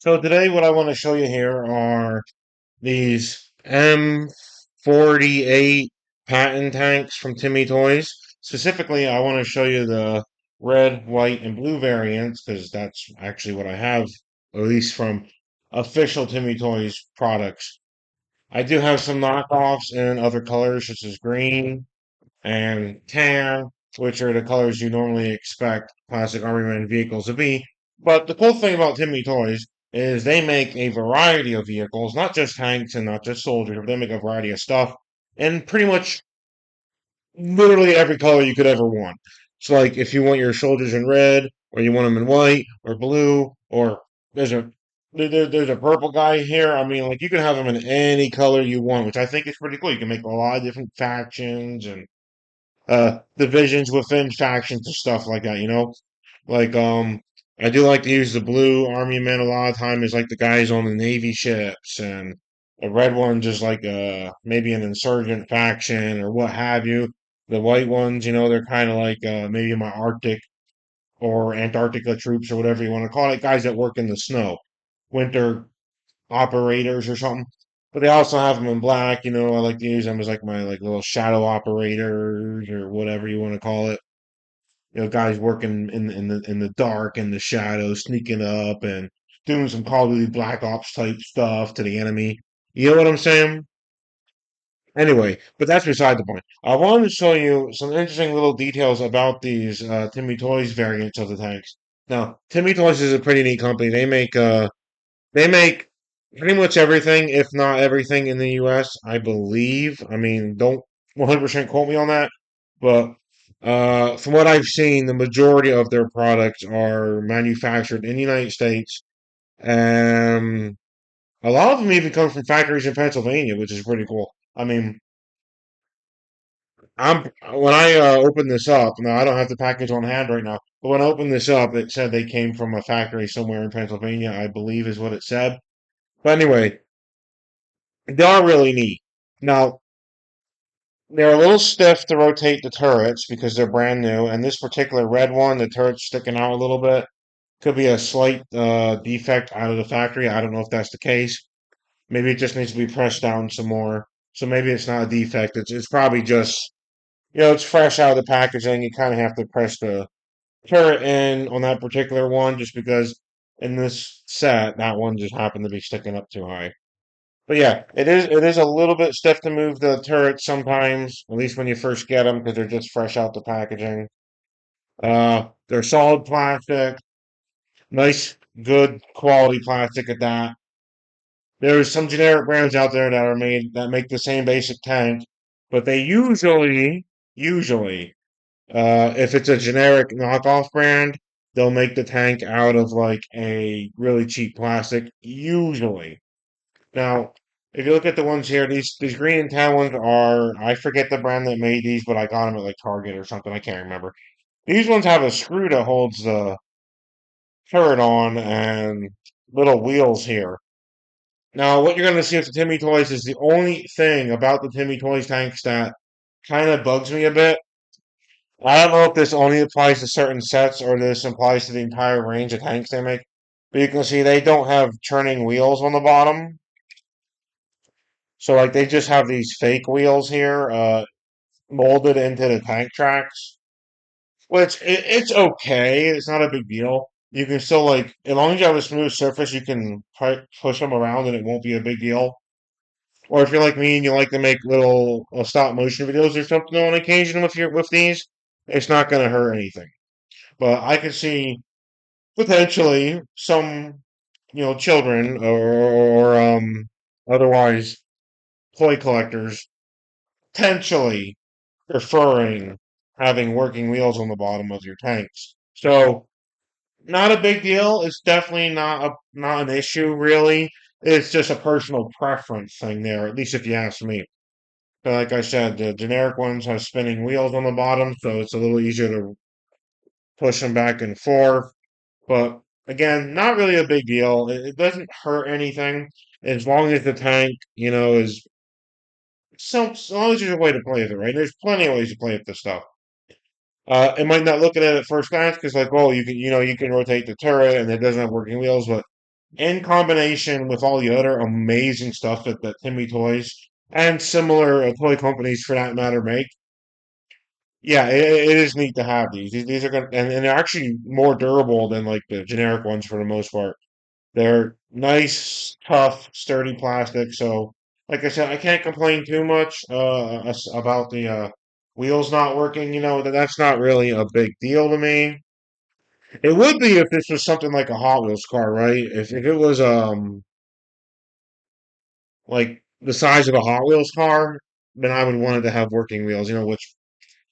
So today what I want to show you here are these M48 patent tanks from Timmee Toys. Specifically, I want to show you the red, white, and blue variants because that's actually what I have, at least from official Timmee Toys products. I do have some knockoffs in other colors such as green and tan, which are the colors you normally expect classic Army Man vehicles to be. But the cool thing about Timmy Toys is they make a variety of vehicles, not just tanks and not just soldiers, but they make a variety of stuff in pretty much literally every color you could ever want. So, like, if you want your soldiers in red, or you want them in white, or blue, or there's a there's a purple guy here. I mean, like, you can have them in any color you want, which I think is pretty cool. You can make a lot of different factions and divisions within factions and stuff like that, you know? Like I do like to use the blue army men a lot of time as like the guys on the Navy ships and the red ones is like maybe an insurgent faction or what have you. The white ones, they're kind of like maybe my Arctic or Antarctica troops or whatever you want to call it, guys that work in the snow, winter operators or something. But they also have them in black, I like to use them as like my like little shadow operators or whatever you want to call it. Guys working in the dark and the shadows, sneaking up and doing some Call of Duty Black Ops type stuff to the enemy. You know what I'm saying? Anyway, but that's beside the point. I wanted to show you some interesting little details about these Timmy Toys variants of the tanks. Now, Timmy Toys is a pretty neat company. They make pretty much everything, if not everything, in the U.S., I believe. I mean, don't 100% quote me on that, but from what I've seen, the majority of their products are manufactured in the United States. Um, a lot of them even come from factories in Pennsylvania, which is pretty cool. I mean, I'm when I opened this up. Now I don't have the package on hand right now, but when I opened this up, it said they came from a factory somewhere in Pennsylvania, I believe is what it said. But anyway, they are really neat. Now, they're a little stiff to rotate the turrets because they're brand new, and this particular red one, the turret's sticking out a little bit. Could be a slight defect out of the factory. I don't know if that's the case. Maybe it just needs to be pressed down some more. So maybe it's not a defect. It's probably just, it's fresh out of the packaging. You kind of have to press the turret in on that particular one just because in this set, that one just happened to be sticking up too high. But yeah, it is a little bit stiff to move the turrets sometimes, at least when you first get them because they're just fresh out the packaging. They're solid plastic, nice, good quality plastic at that. There's some generic brands out there that are made that make the same basic tank, but they usually, if it's a generic knockoff brand, they'll make the tank out of like a really cheap plastic, usually. Now, if you look at the ones here, these green and tan ones are, I forget the brand that made these, but I got them at like Target or something. I can't remember. These ones have a screw that holds the turret on and little wheels here. Now, what you're going to see with the Timmy Toys is the only thing about the Timmy Toys tanks that kind of bugs me a bit. I don't know if this only applies to certain sets or this applies to the entire range of tanks they make. But you can see they don't have turning wheels on the bottom. So like they just have these fake wheels here, molded into the tank tracks, which it's okay. It's not a big deal. You can still like, as long as you have a smooth surface, you can push them around and it won't be a big deal. Or if you're like me and you like to make little stop motion videos or something on occasion with these, it's not going to hurt anything. But I could see potentially some, children or otherwise toy collectors potentially preferring having working wheels on the bottom of your tanks. So not a big deal. It's definitely not an issue really. It's just a personal preference thing there, at least if you ask me. But like I said, the generic ones have spinning wheels on the bottom, so it's a little easier to push them back and forth. But again, not really a big deal. It doesn't hurt anything as long as the tank, is so as long as there's a way to play with it, right? There's plenty of ways to play with this stuff. It might not look at it at first glance because, like, oh, you can rotate the turret and it doesn't have working wheels, but in combination with all the other amazing stuff that Timmy Toys and similar toy companies for that matter make. Yeah, it is neat to have these. These are going and they're actually more durable than like the generic ones for the most part. They're nice, tough, sturdy plastic. So, like I said, I can't complain too much about the wheels not working. You know, that's not really a big deal to me. It would be if this was something like a Hot Wheels car, right? If it was like the size of a Hot Wheels car, then I would want it to have working wheels. You know, which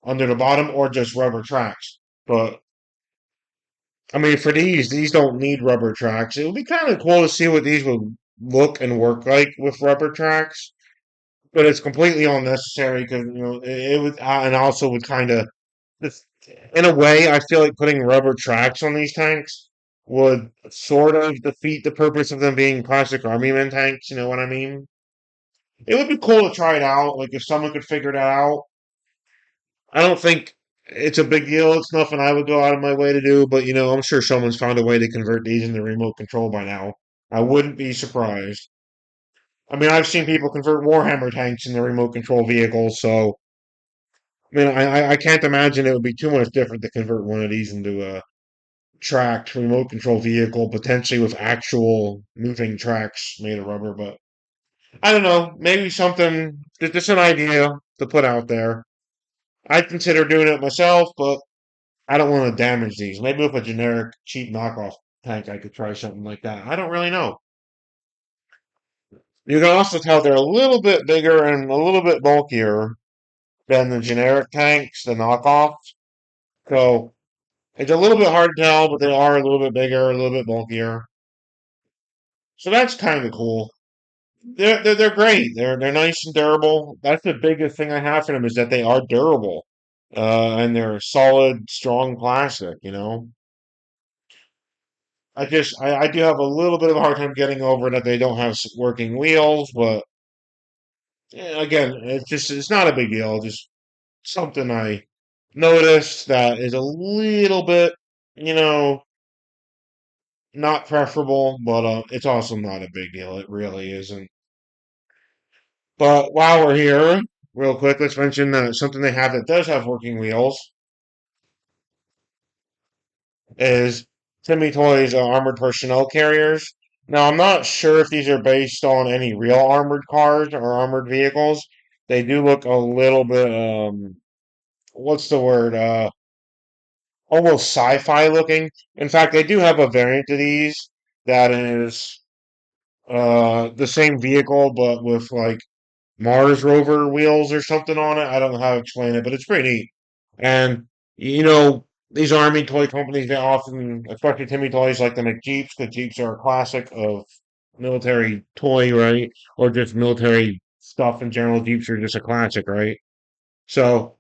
under the bottom or just rubber tracks. But I mean, for these don't need rubber tracks. It would be kind of cool to see what these would look and work like with rubber tracks. But it's completely unnecessary because you know it would, and also would kind of, in a way, I feel like putting rubber tracks on these tanks would sort of defeat the purpose of them being plastic army men tanks. You know what I mean? It would be cool to try it out. Like if someone could figure that out. I don't think it's a big deal. It's nothing I would go out of my way to do, but you know, I'm sure someone's found a way to convert these into remote control by now. I wouldn't be surprised. I mean, I've seen people convert Warhammer tanks into remote control vehicles, so I mean, I can't imagine it would be too much different to convert one of these into a tracked remote control vehicle, potentially with actual moving tracks made of rubber. But I don't know, maybe something, just an idea to put out there. I'd consider doing it myself, but I don't want to damage these. Maybe with a generic cheap knockoff tank, I could try something like that. I don't really know. You can also tell they're a little bit bigger and a little bit bulkier than the generic tanks, the knockoffs. So it's a little bit hard to tell, but they are a little bit bigger, a little bit bulkier. So that's kind of cool. They're great. They're nice and durable. That's the biggest thing I have for them is that they are durable, and they're solid, strong plastic. You know. I do have a little bit of a hard time getting over that they don't have working wheels, but again, it's not a big deal. Just something I noticed that is a little bit, you know, not preferable, but it's also not a big deal. It really isn't. But while we're here, real quick, let's mention something they have that does have working wheels is Timmy Toys armored personnel carriers. Now, I'm not sure if these are based on any real armored cars or armored vehicles. They do look a little bit, what's the word? Almost sci-fi looking. In fact, they do have a variant of these that is the same vehicle but with like Mars rover wheels or something on it. I don't know how to explain it, but it's pretty neat. And you know, these army toy companies they often, especially Timmy Toys, like to make Jeeps because Jeeps are a classic of military toy, right? Or just military stuff in general. Jeeps are just a classic, right? So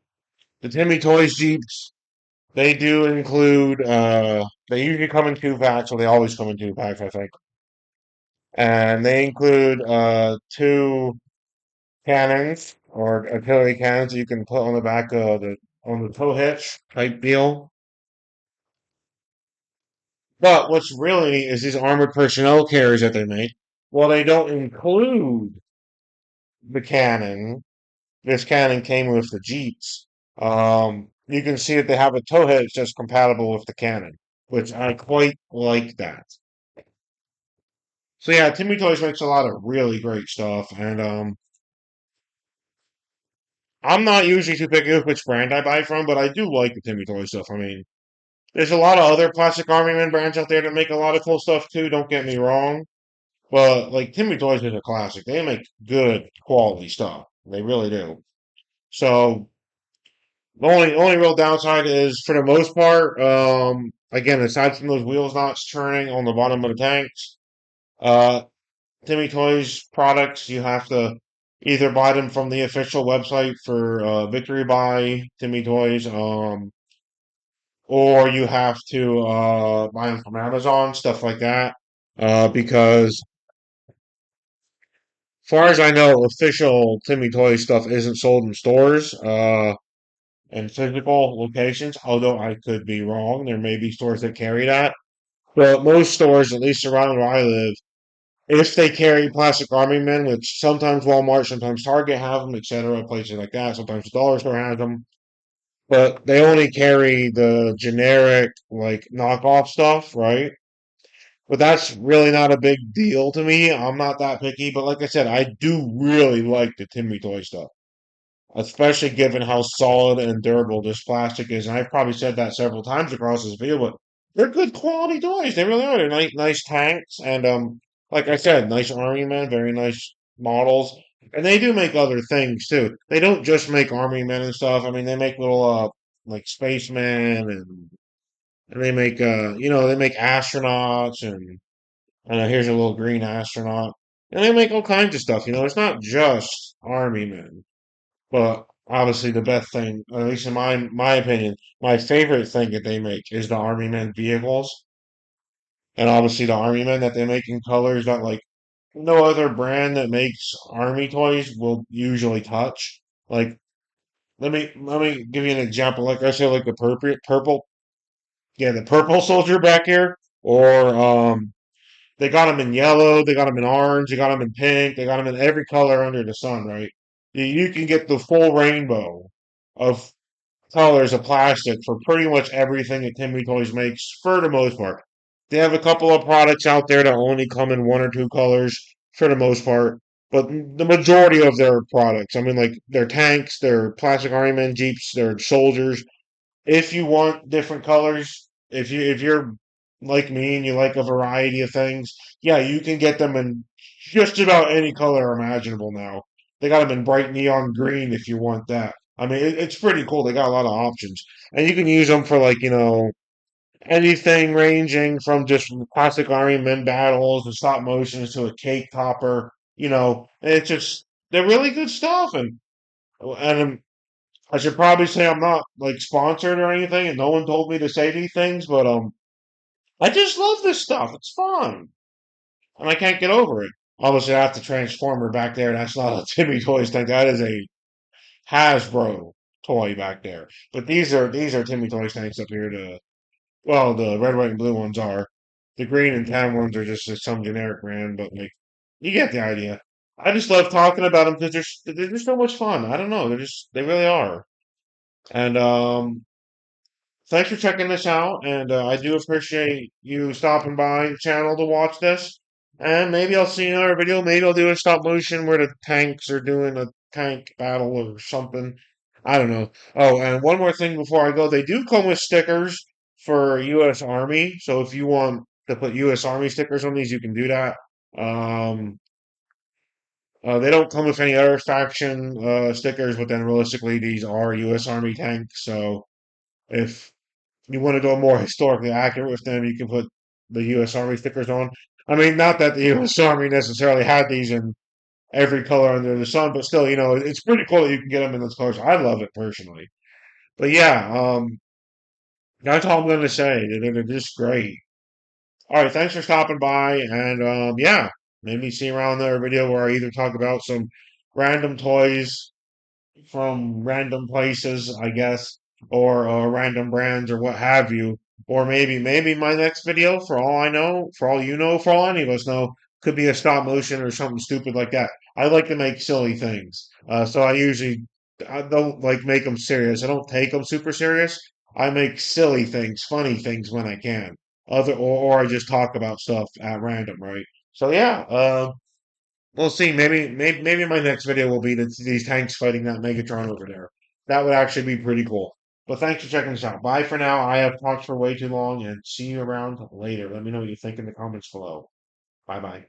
the Timmy Toys Jeeps, they do include they usually come in two packs, or they always come in two packs, I think. And they include two cannons or artillery cannons you can put on the back of the on the tow hitch type deal. But what's really neat is these armored personnel carriers that they make. Well, they don't include the cannon. This cannon came with the Jeeps. You can see that they have a tow hitch that's compatible with the cannon, which I quite like that. So yeah, Timmy Toys makes a lot of really great stuff, and I'm not usually too picky with which brand I buy from, but I do like the Timmy Toy stuff. I mean, there's a lot of other plastic army man brands out there that make a lot of cool stuff too. Don't get me wrong, but like Timmy Toys is a classic. They make good quality stuff. They really do. So the only real downside is for the most part, again, aside from those wheels not turning on the bottom of the tanks, uh, Timmy Toys products you have to either buy them from the official website for Victory Buy Timmy Toys, or you have to buy them from Amazon, stuff like that. Because, far as I know, official Timmy Toy stuff isn't sold in stores and physical locations. Although I could be wrong, there may be stores that carry that. But most stores, at least around where I live, if they carry plastic army men, which sometimes Walmart, sometimes Target have them, etc., places like that, sometimes the dollar store has them, but they only carry the generic, like knockoff stuff, right? But that's really not a big deal to me. I'm not that picky, but like I said, I do really like the Timmy toy stuff, especially given how solid and durable this plastic is. And I've probably said that several times across this video, but they're good quality toys. They really are. They're nice tanks, and like I said, nice army men, very nice models. And they do make other things too. They don't just make army men and stuff. I mean, they make little like spacemen, and they make they make astronauts, and here's a little green astronaut, and they make all kinds of stuff. It's not just army men. But obviously, the best thing, at least in my opinion, my favorite thing that they make is the Army Men vehicles, and obviously the Army Men that they make in colors that like no other brand that makes Army toys will usually touch. Like, let me give you an example. Like I said, like the purple, yeah, the purple soldier back here, or they got them in yellow, they got them in orange, they got them in pink, they got them in every color under the sun, right? You can get the full rainbow of colors of plastic for pretty much everything that Timmie Toys makes for the most part. They have a couple of products out there that only come in one or two colors for the most part, but the majority of their products, I mean, like their tanks, their plastic Army Men Jeeps, their soldiers, if you want different colors, if you're like me and you like a variety of things, yeah, you can get them in just about any color imaginable now. They got them in bright neon green if you want that. I mean, it's pretty cool. They got a lot of options, and you can use them for like anything ranging from just classic Iron Man battles and stop motions to a cake topper. It's just they're really good stuff, and I should probably say I'm not like sponsored or anything, and no one told me to say these things, but I just love this stuff. It's fun, and I can't get over it. Obviously, I have the Transformer back there. That's not a Timmy Toys thing. That is a Hasbro toy back there. But these are Timmy Toys tanks up here. The red, white, and blue ones are. The green and tan ones are just some generic brand, but like you get the idea. I just love talking about them because they're just so much fun. I don't know. They really are. And thanks for checking this out, and I do appreciate you stopping by the channel to watch this. And maybe I'll see you in another video. Maybe I'll do a stop motion where the tanks are doing a tank battle or something. I don't know. Oh, and one more thing before I go. They do come with stickers for U.S. Army, so if you want to put U.S. Army stickers on these, you can do that. Um, they don't come with any other faction stickers, but then realistically, these are U.S. Army tanks, so if you want to go more historically accurate with them, you can put the U.S. Army stickers on. I mean, not that the U.S. Army necessarily had these in every color under the sun, but still, it's pretty cool that you can get them in those colors. I love it personally. But yeah, that's all I'm going to say. They're just great. All right, thanks for stopping by, and yeah, maybe see you around another video where I either talk about some random toys from random places, I guess, or random brands or what have you. Or maybe my next video, for all I know, for all you know, for all any of us know, could be a stop motion or something stupid like that. I like to make silly things, so I don't like make them serious. I don't take them super serious. I make silly things, funny things when I can. Or I just talk about stuff at random, right? So yeah, we'll see. Maybe my next video will be these tanks fighting that Megatron over there. That would actually be pretty cool. But thanks for checking this out. Bye for now. I have talked for way too long, and see you around later. Let me know what you think in the comments below. Bye bye.